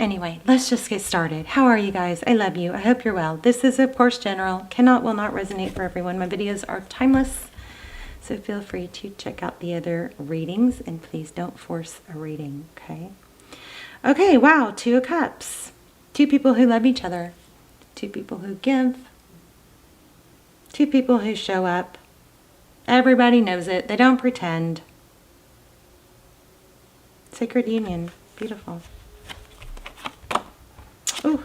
Anyway, let's just get started. How are you guys? I love you. I hope you're well. This is, of course, general. Cannot, will not resonate for everyone. My videos are timeless, so feel free to check out the other readings, and please don't force a reading, okay? Okay, wow, Two of Cups. Two people who love each other. Two people who give. Two people who show up. Everybody knows it. They don't pretend. Sacred union. Beautiful. Ooh,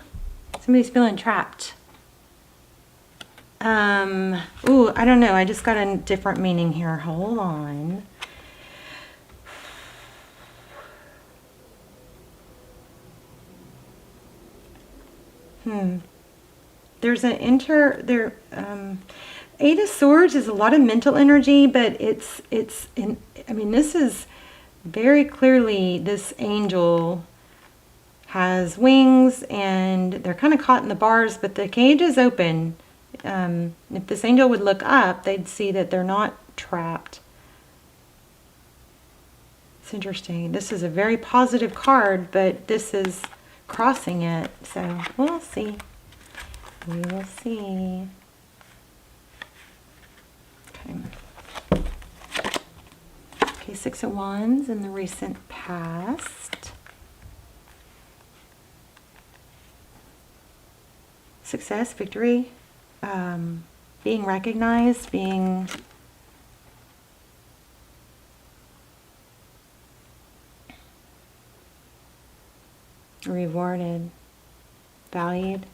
somebody's feeling trapped. Ooh, I don't know. I just got a different meaning here. Hold on. There's an Eight of Swords is a lot of mental energy, but I mean, this is very clearly, this angel has wings and they're kind of caught in the bars, but the cage is open. If this angel would look up, they'd see that they're not trapped. It's interesting. This is a very positive card, but this is crossing it. So we'll see. We will see. Okay, Six of Wands in the recent past. Success, victory, being recognized, being rewarded, valued.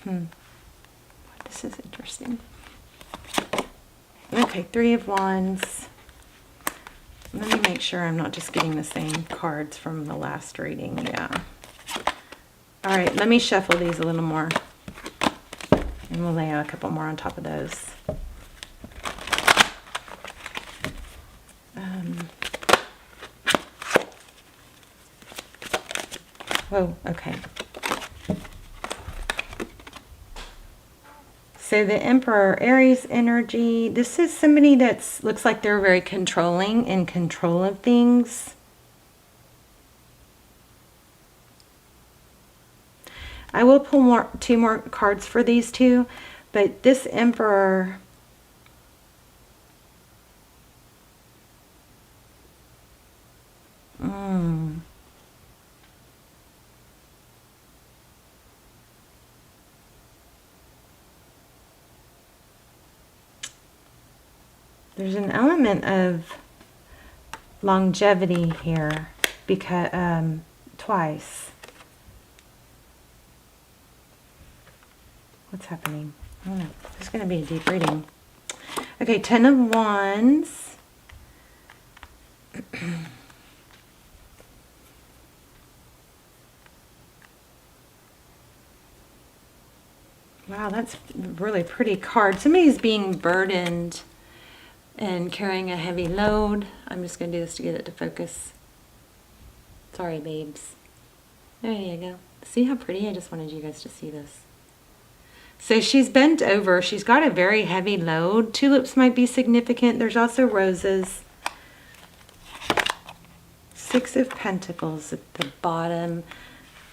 This is interesting. Okay, Three of Wands. Let me make sure I'm not just getting the same cards from the last reading. Yeah. All right, let me shuffle these a little more. And we'll lay out a couple more on top of those. Whoa, okay. So the Emperor, Aries energy. This is somebody that looks like they're very controlling, in control of things. I will pull two more cards for these two, but this Emperor, there's an element of longevity here, because twice. What's happening? I don't know. This is going to be a deep reading. Okay, Ten of Wands. Wow, that's a really pretty card. Somebody's being burdened and carrying a heavy load. I'm just going to do this to get it to focus. Sorry, babes. There you go. See how pretty? I just wanted you guys to see this. So she's bent over. She's got a very heavy load. Tulips might be significant. There's also roses. Six of Pentacles at the bottom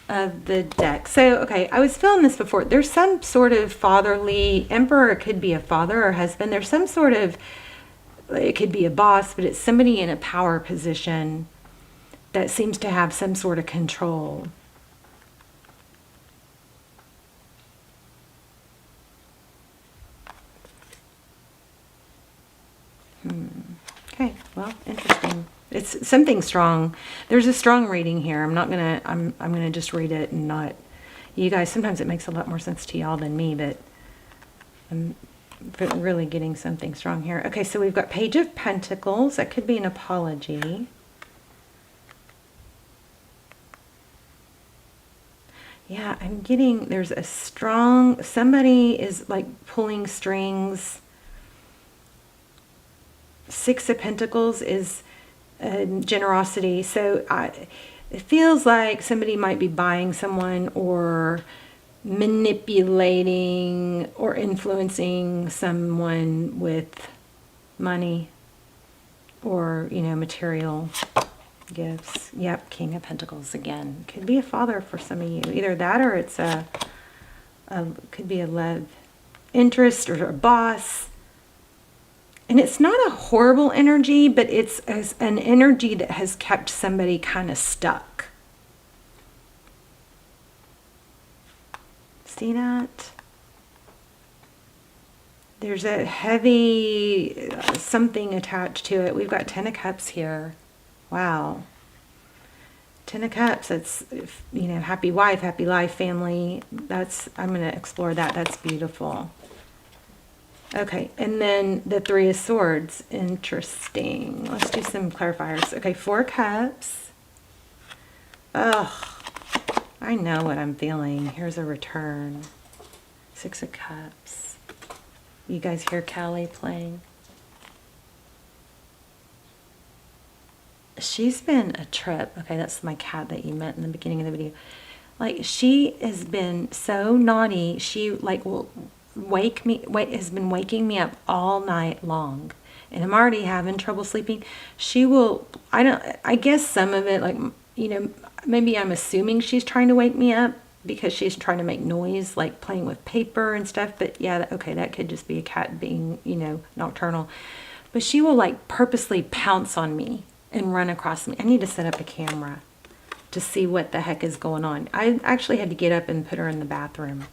of the deck. So, okay, I was feeling this before. There's some sort of fatherly, Emperor, it could be a father or husband. There's some sort of, it could be a boss, but it's somebody in a power position that seems to have some sort of control. Okay, well, interesting. It's something strong. There's a strong reading here. I'm gonna just read it and not, you guys, sometimes it makes a lot more sense to y'all than me, but I'm really getting something strong here. Okay, so we've got Page of Pentacles. That could be an apology. Yeah, I'm getting, there's a strong, somebody is like pulling strings. Six of Pentacles is generosity. So it feels like somebody might be buying someone or manipulating or influencing someone with money or, you know, material Gifts. Yep, King of Pentacles again. Could be a father for some of you. Either that or it's could be a love interest or a boss. And it's not a horrible energy, but it's an energy that has kept somebody kind of stuck. See that? There's a heavy something attached to it. We've got 10 of Cups here. Wow. 10 of Cups, it's, you know, happy wife, happy life, family. I'm going to explore that. That's beautiful. Okay, and then the 3 of Swords. Interesting. Let's do some clarifiers. Okay, 4 Cups. Oh, I know what I'm feeling. Here's a return. 6 of Cups. You guys hear Callie playing? She's been a trip. Okay, that's my cat that you met in the beginning of the video. Like, she has been so naughty. She, like, will has been waking me up all night long. And I'm already having trouble sleeping. She will, I guess some of it, like, you know, maybe I'm assuming she's trying to wake me up because she's trying to make noise, like playing with paper and stuff. But yeah, okay, that could just be a cat being, you know, nocturnal. But she will, like, purposely pounce on me and run across me. I need to set up a camera to see what the heck is going on. I actually had to get up and put her in the bathroom.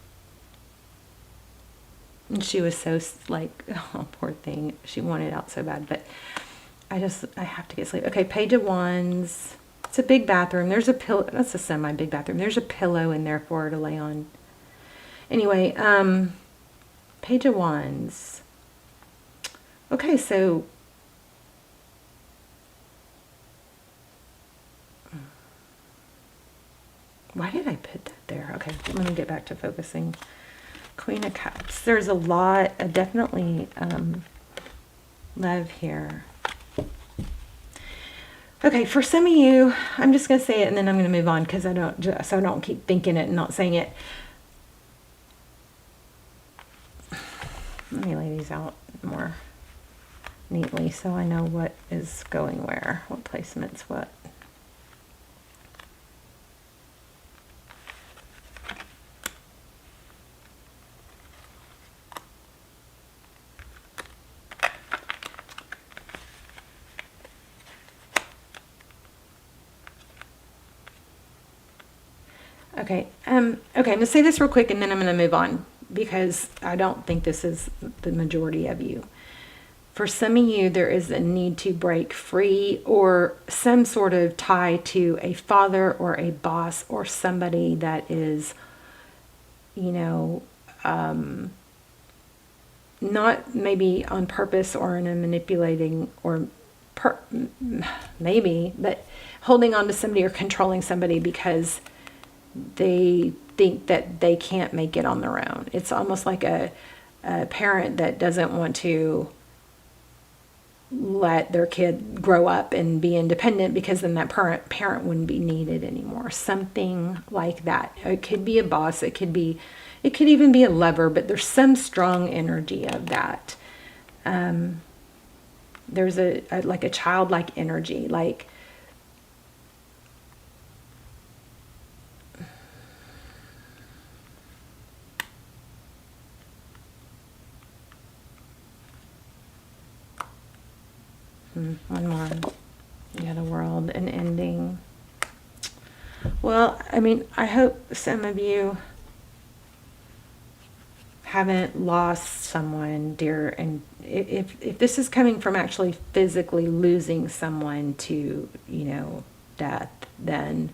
And she was so, like, oh, poor thing. She wanted out so bad. But I have to get sleep. Okay, Page of Wands. It's a big bathroom. There's a pillow. That's a semi-big bathroom. There's a pillow in there for her to lay on. Anyway, Page of Wands. Okay, so why did I put that there? Okay, let me get back to focusing. Queen of Cups. There's a lot, definitely love here. Okay, for some of you, I'm just going to say it and then I'm going to move on because I don't keep thinking it and not saying it. Let me lay these out more neatly so I know what is going where, what placement's what. Okay, okay, I'm going to say this real quick and then I'm going to move on because I don't think this is the majority of you. For some of you, there is a need to break free or some sort of tie to a father or a boss or somebody that is, you know, not maybe on purpose or in a manipulating or maybe, but holding on to somebody or controlling somebody because they think that they can't make it on their own. It's almost like a parent that doesn't want to let their kid grow up and be independent because then that parent wouldn't be needed anymore. Something like that. It could be a boss. It could even be a lover, but there's some strong energy of that. There's like a childlike energy, like one more. Yeah, the World, an ending. Well, I mean, I hope some of you haven't lost someone dear, and if this is coming from actually physically losing someone to, you know, death, then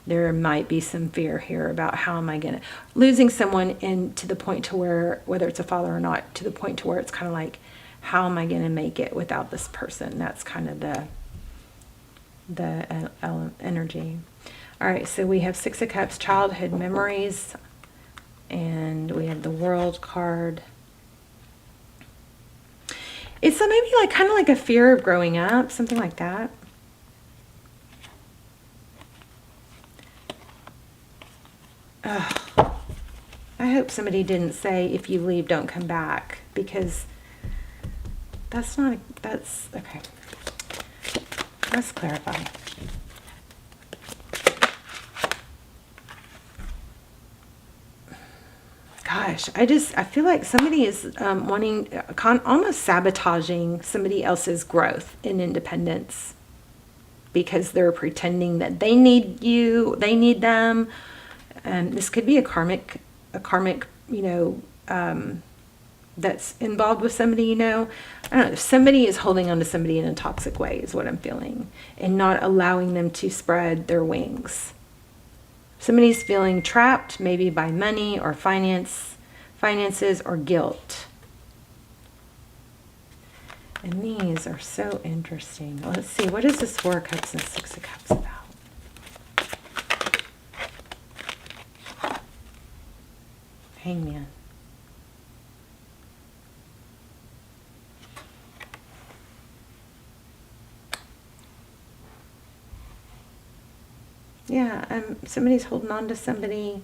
there might be some fear here about how am I going to losing someone, and to the point to where, whether it's a father or not, to the point to where it's kind of like, how am I going to make it without this person? That's kind of the energy. All right, so we have 6 of Cups, childhood memories, and we have the World card. It's maybe like kind of like a fear of growing up, something like that. Ugh. I hope somebody didn't say, if you leave, don't come back, because that's okay. Let's clarify. gosh, I feel like somebody is wanting, almost sabotaging somebody else's growth and independence because they're pretending that they need you, they need them. This could be a karmic, you know, that's involved with somebody, you know. I don't know, somebody is holding on to somebody in a toxic way is what I'm feeling, and not allowing them to spread their wings. Somebody's feeling trapped, maybe by money or finances or guilt. And these are so interesting. Let's see, what is this Four of Cups and Six of Cups about? Hangman. Yeah, somebody's holding on to somebody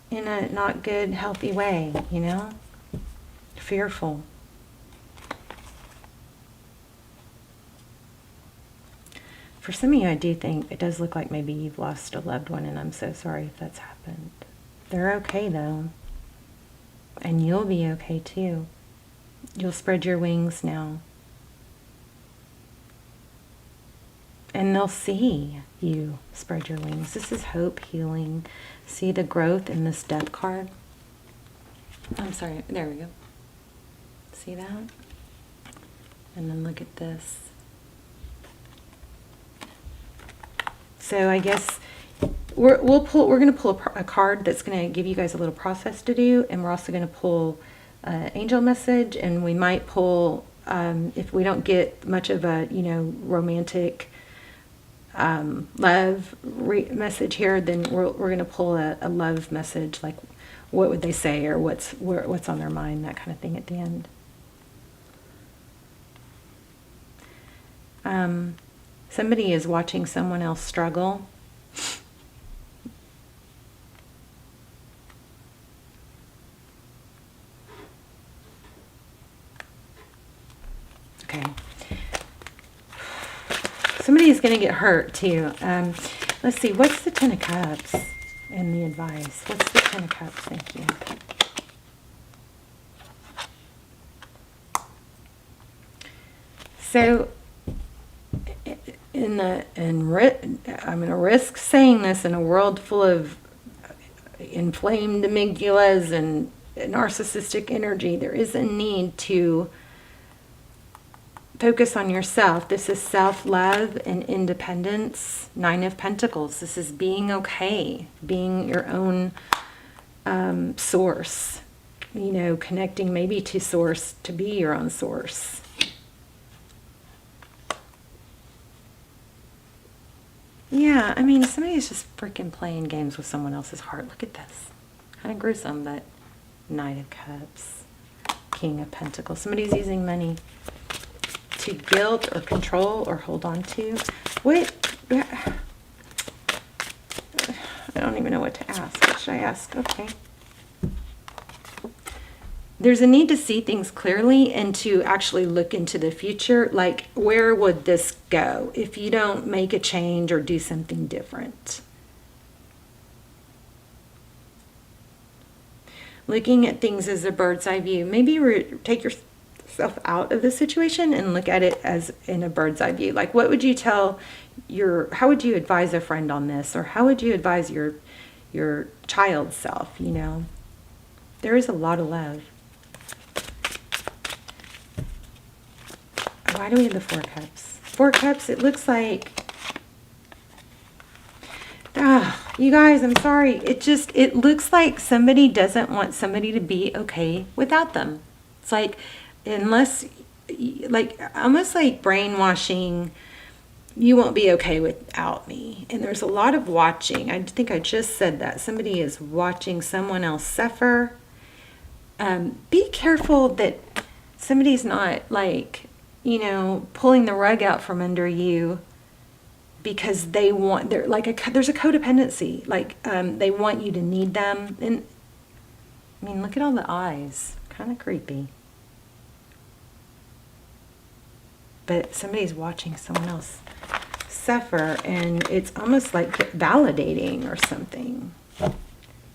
in a not good, healthy way, you know? Fearful. For some of you, I do think it does look like maybe you've lost a loved one, and I'm so sorry if that's happened. They're okay, though. And you'll be okay, too. You'll spread your wings now. And they'll see you spread your wings. This is hope, healing. See the growth in this Death card? I'm sorry, there we go. See that? And then look at this. So I guess we're going to pull a card that's going to give you guys a little process to do, and we're also going to pull angel message, and we might pull, if we don't get much of a, you know, romantic love message here, then we're going to pull a love message, like what would they say, or what's on their mind, that kind of thing at the end. Somebody is watching someone else struggle. Okay. Somebody is going to get hurt, too. Let's see. What's the Ten of Cups and the advice? What's the Ten of Cups? Thank you. So, I'm going to risk saying this in a world full of inflamed amygdalas and narcissistic energy. There is a need to focus on yourself. This is self-love and independence. Nine of Pentacles. This is being okay, being your own source. You know, connecting maybe to source, to be your own source. Yeah, I mean, somebody's just freaking playing games with someone else's heart. Look at this. Kind of gruesome, but Knight of Cups, King of Pentacles. Somebody's using money to guilt or control or hold on to. What? I don't even know what to ask. What should I ask? Okay. There's a need to see things clearly and to actually look into the future. Like, where would this go if you don't make a change or do something different? Looking at things as a bird's eye view. Maybe take yourself out of the situation and look at it as in a bird's eye view. Like, what would you tell how would you advise a friend on this? Or how would you advise your child self, you know? There is a lot of love. Why do we have the Four Cups? Four Cups, it looks like... you guys, I'm sorry. It looks like somebody doesn't want somebody to be okay without them. It's like, unless, like, almost like brainwashing, you won't be okay without me. And there's a lot of watching. I think I just said that. Somebody is watching someone else suffer. Be careful that somebody's not, like, you know, pulling the rug out from under you because there's a codependency. Like, they want you to need them. And, I mean, look at all the eyes. Kind of creepy. But somebody's watching someone else suffer, and it's almost like validating or something.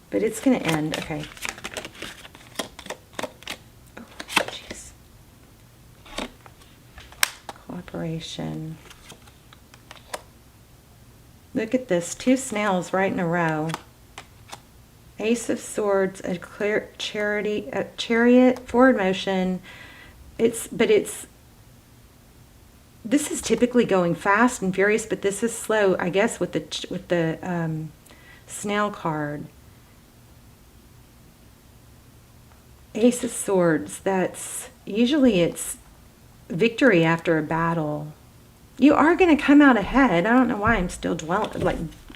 But it's going to end. Okay. cooperation. Look at this, 2 snails right in a row. Ace of Swords, a clear chariot, forward motion. This is typically going fast and furious, but this is slow, I guess, with the snail card. Ace of Swords, that's usually it's victory after a battle. You are going to come out ahead. I don't know why I'm still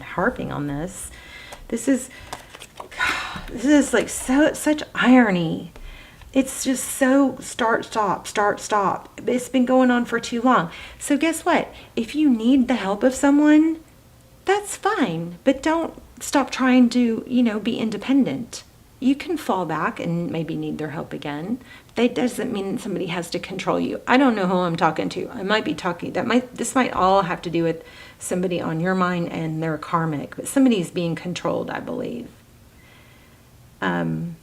harping on this. This is like such irony. It's just so start, stop, start, stop. It's been going on for too long. So guess what? If you need the help of someone, that's fine. But don't stop trying to, be independent. You can fall back and maybe need their help again. That doesn't mean somebody has to control you. I don't know who I'm talking to. I might be talking, this might all have to do with somebody on your mind and their karmic, but somebody's being controlled, I believe. And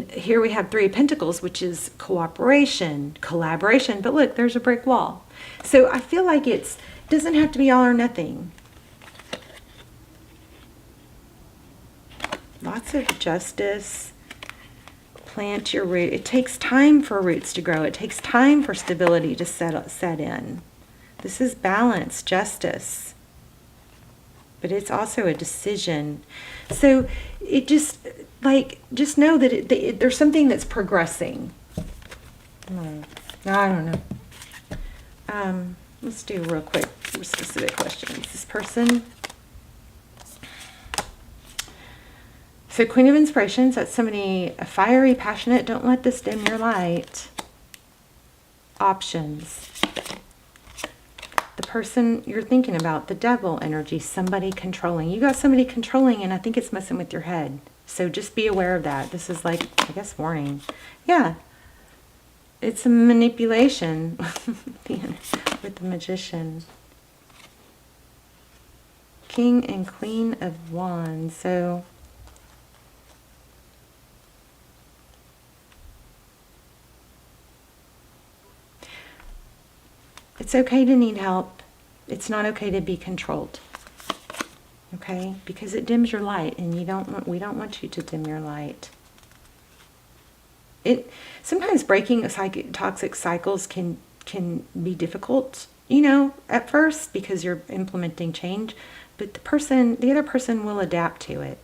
here we have 3 of Pentacles, which is cooperation, collaboration. But look, there's a brick wall. So I feel like it doesn't have to be all or nothing. Lots of justice. Plant your root. It takes time for roots to grow. It takes time for stability to set in. This is balance, justice. But it's also a decision. So it just know that there's something that's progressing. I don't know. Let's do real quick specific questions. This person. So Queen of Inspirations, that's somebody fiery, passionate. Don't let this dim your light. Options. The person you're thinking about, the devil energy, somebody controlling. You got somebody controlling, and I think it's messing with your head. So just be aware of that. This is like, I guess, warning. Yeah. It's a manipulation with the Magician. King and Queen of Wands. So it's okay to need help. It's not okay to be controlled. Okay? Because it dims your light, and we don't want you to dim your light. Sometimes breaking toxic cycles can be difficult, at first, because you're implementing change, but the other person will adapt to it.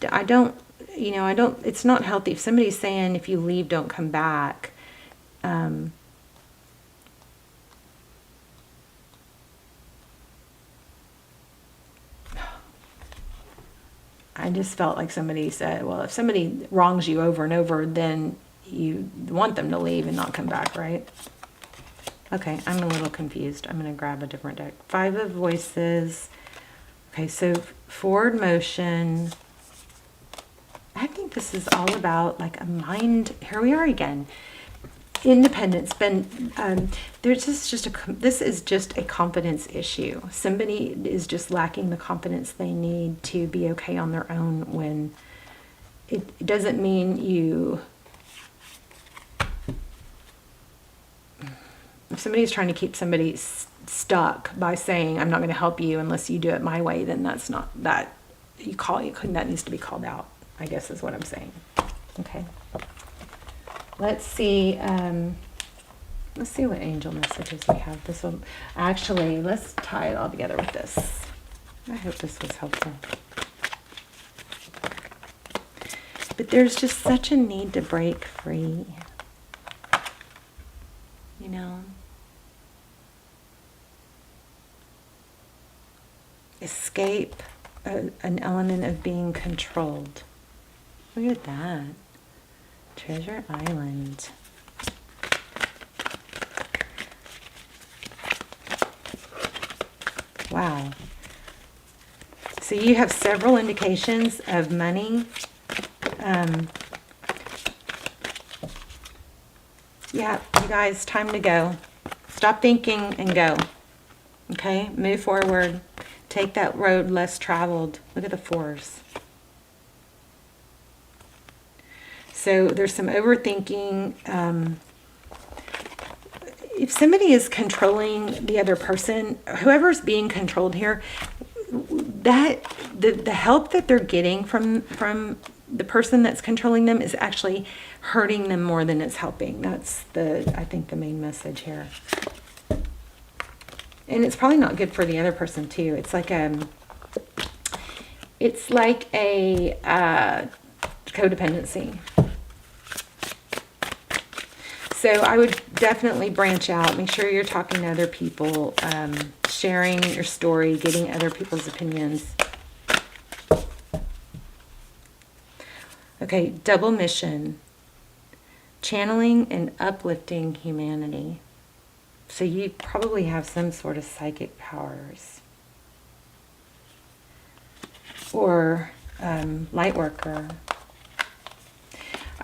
It's not healthy. If somebody's saying if you leave, don't come back, I just felt like somebody said, well, if somebody wrongs you over and over, then you want them to leave and not come back, right? Okay, I'm a little confused. I'm going to grab a different deck. 5 of Voices. Okay, so forward motion. I think this is all about like a mind. Here we are again. Independence. This is just a confidence issue. Somebody is just lacking the confidence they need to be okay on their own. When it doesn't mean if somebody's trying to keep somebody stuck by saying, I'm not going to help you unless you do it my way, then that's not that that needs to be called out, I guess is what I'm saying. Okay. Let's see what angel messages we have. This one, actually, let's tie it all together with this. I hope this was helpful. But there's just such a need to break free. Escape an element of being controlled. Look at that. Treasure Island. Wow. So you have several indications of money. Yeah, you guys, time to go. Stop thinking and go. Okay, move forward. Take that road less traveled. Look at the 4s. So there's some overthinking. if somebody is controlling the other person, whoever's being controlled here, that the help that they're getting from the person that's controlling them is actually hurting them more than it's helping. That's I think the main message here. And it's probably not good for the other person too. It's like a codependency. So I would definitely branch out. Make sure you're talking to other people, sharing your story, getting other people's opinions. Okay, double mission. Channeling and uplifting humanity. So you probably have some sort of psychic powers. Or light worker.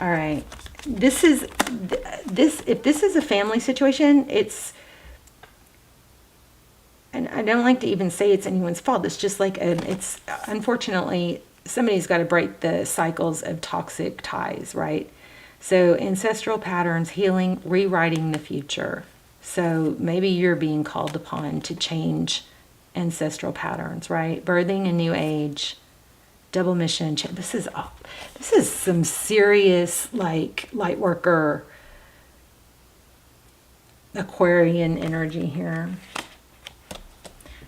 All right. If this is a family situation, and I don't like to even say it's anyone's fault. It's just like it's unfortunately somebody's got to break the cycles of toxic ties, right? So ancestral patterns, healing, rewriting the future. So maybe you're being called upon to change ancestral patterns, right? Birthing a new age. Double mission. This is some serious like light worker Aquarian energy here.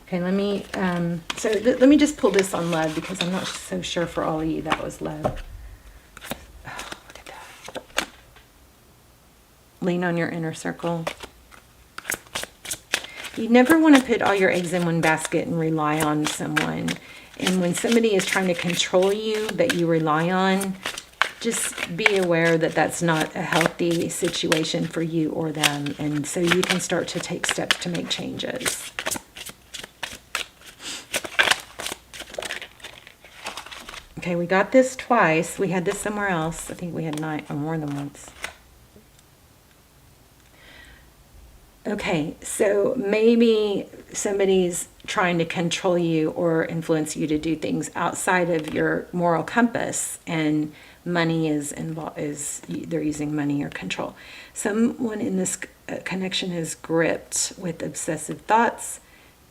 Okay, let me let me just pull this on love, because I'm not so sure for all of you that was love. Oh, look at that. Lean on your inner circle. You never want to put all your eggs in one basket and rely on someone. And when somebody is trying to control you that you rely on, just be aware that that's not a healthy situation for you or them. And so you can start to take steps to make changes. Okay, we got this twice. We had this somewhere else. I think we had 9 or more than once. Okay, so maybe somebody's trying to control you or influence you to do things outside of your moral compass, and money is involved. They're using money or control. Someone in this connection is gripped with obsessive thoughts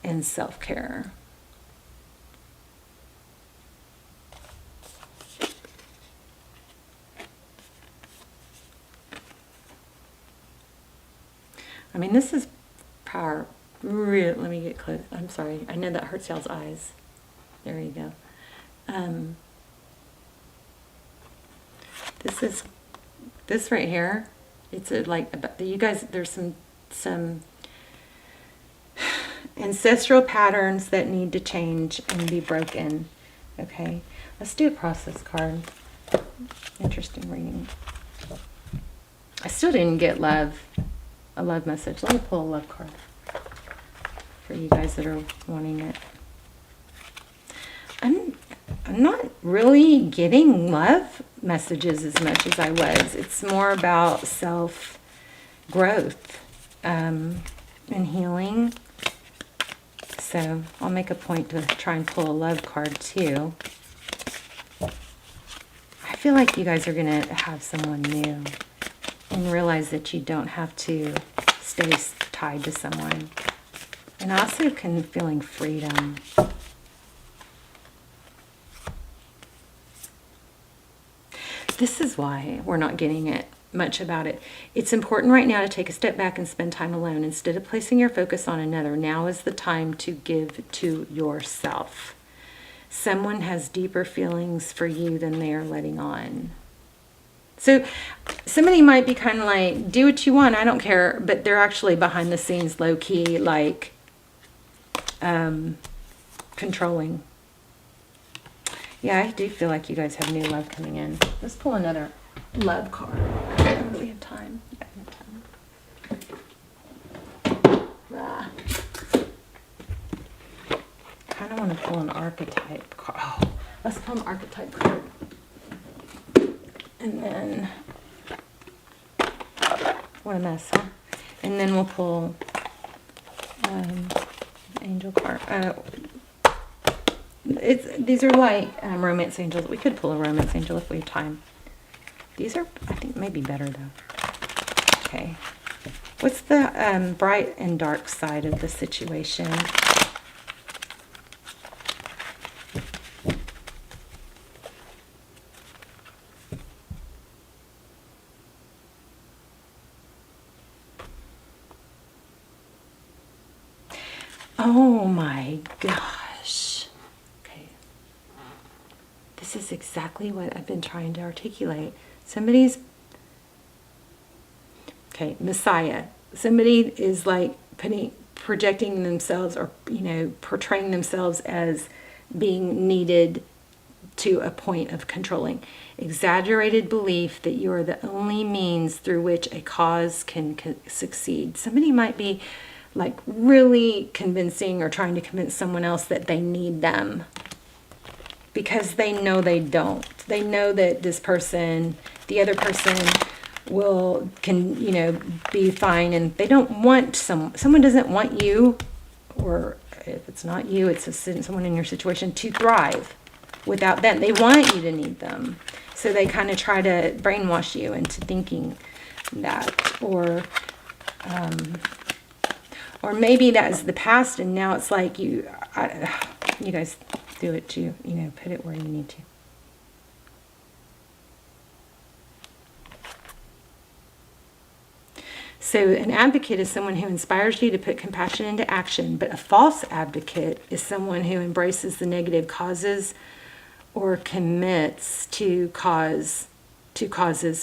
and self-care. I mean, this is power. Let me get close. I'm sorry. I know that hurts y'all's eyes. There you go. This right here. It's you guys. There's some ancestral patterns that need to change and be broken. Okay. Let's do a process card. Interesting reading. I still didn't get love. A love message. Let me pull a love card for you guys that are wanting it. I'm not really getting love messages as much as I was. It's more about self-growth and healing. So I'll make a point to try and pull a love card too. I feel like you guys are going to have someone new and realize that you don't have to stay tied to someone. And I also can feeling freedom. This is why we're not getting it much about it. It's important right now to take a step back and spend time alone. Instead of placing your focus on another, now is the time to give to yourself. Someone has deeper feelings for you than they are letting on. So somebody might be kind of like, do what you want, I don't care, but they're actually behind the scenes, low-key, like controlling. Yeah, I do feel like you guys have new love coming in. Let's pull another love card. I don't really have time. I kind of want to pull an archetype card. Oh, let's pull an archetype card. And then, what a mess, huh? And then we'll pull angel card. These are like romance angels. We could pull a romance angel if we have time. These are, I think, maybe better though. Okay. What's the bright and dark side of the situation? Oh my gosh. Okay. This is exactly what I've been trying to articulate. Somebody's, okay, Messiah. Somebody is like projecting themselves, or, you know, portraying themselves as being needed to a point of controlling. Exaggerated belief that you are the only means through which a cause can succeed. Somebody might be like really convincing or trying to convince someone else that they need them, because they know they don't. They know that this person, the other person, can, you know, be fine, and they don't want someone doesn't want you, or if it's not you, it's someone in your situation, to thrive without them. They want you to need them. So they kind of try to brainwash you into thinking that, or maybe that's the past, and now it's like you guys do it too, you know, put it where you need to. So an advocate is someone who inspires you to put compassion into action, but a false advocate is someone who embraces the negative causes or commits to causes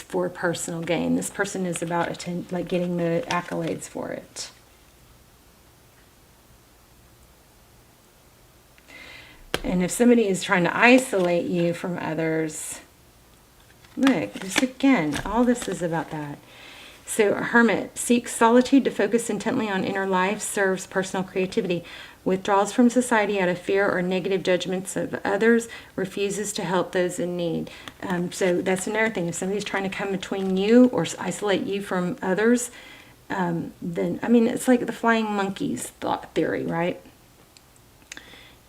for personal gain. This person is about getting the accolades for it. And if somebody is trying to isolate you from others, look, this again, all this is about that. So a hermit seeks solitude to focus intently on inner life, serves personal creativity, withdraws from society out of fear or negative judgments of others, refuses to help those in need. So that's another thing. If somebody's trying to come between you or isolate you from others, then, I mean, it's like the flying monkeys thought theory, right?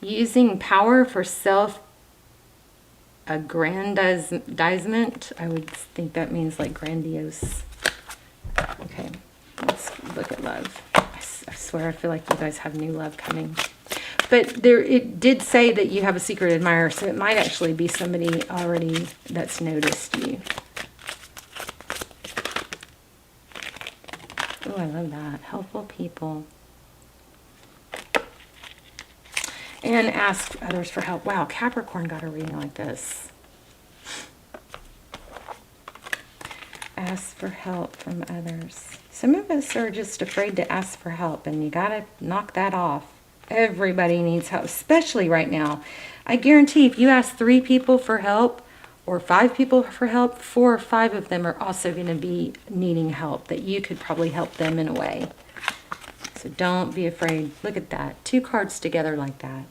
Using power for self-aggrandizement. I would think that means like grandiose. Okay, let's look at love. I swear I feel like you guys have new love coming. But it did say that you have a secret admirer, so it might actually be somebody already that's noticed you. Oh, I love that. Helpful people. And ask others for help. Wow, Capricorn got a reading like this. Ask for help from others. Some of us are just afraid to ask for help, and you gotta knock that off. Everybody needs help, especially right now. I guarantee if you ask 3 people for help or 5 people for help, 4 or 5 of them are also going to be needing help, that you could probably help them in a way. So don't be afraid. Look at that. 2 cards together like that.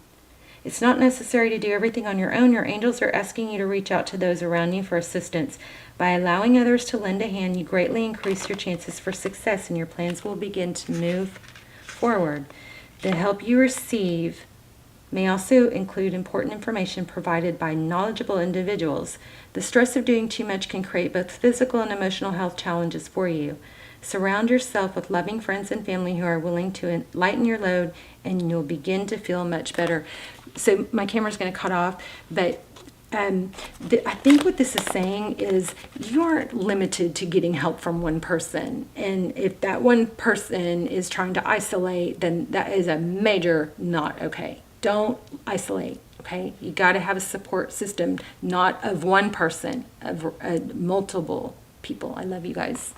It's not necessary to do everything on your own. Your angels are asking you to reach out to those around you for assistance. By allowing others to lend a hand, you greatly increase your chances for success, and your plans will begin to move forward. The help you receive may also include important information provided by knowledgeable individuals. The stress of doing too much can create both physical and emotional health challenges for you. Surround yourself with loving friends and family who are willing to lighten your load, and you'll begin to feel much better. So my camera's going to cut off, but I think what this is saying is you aren't limited to getting help from one person. And if that one person is trying to isolate, then that is a major not okay. Don't isolate, okay? You got to have a support system, not of one person, of multiple people. I love you guys.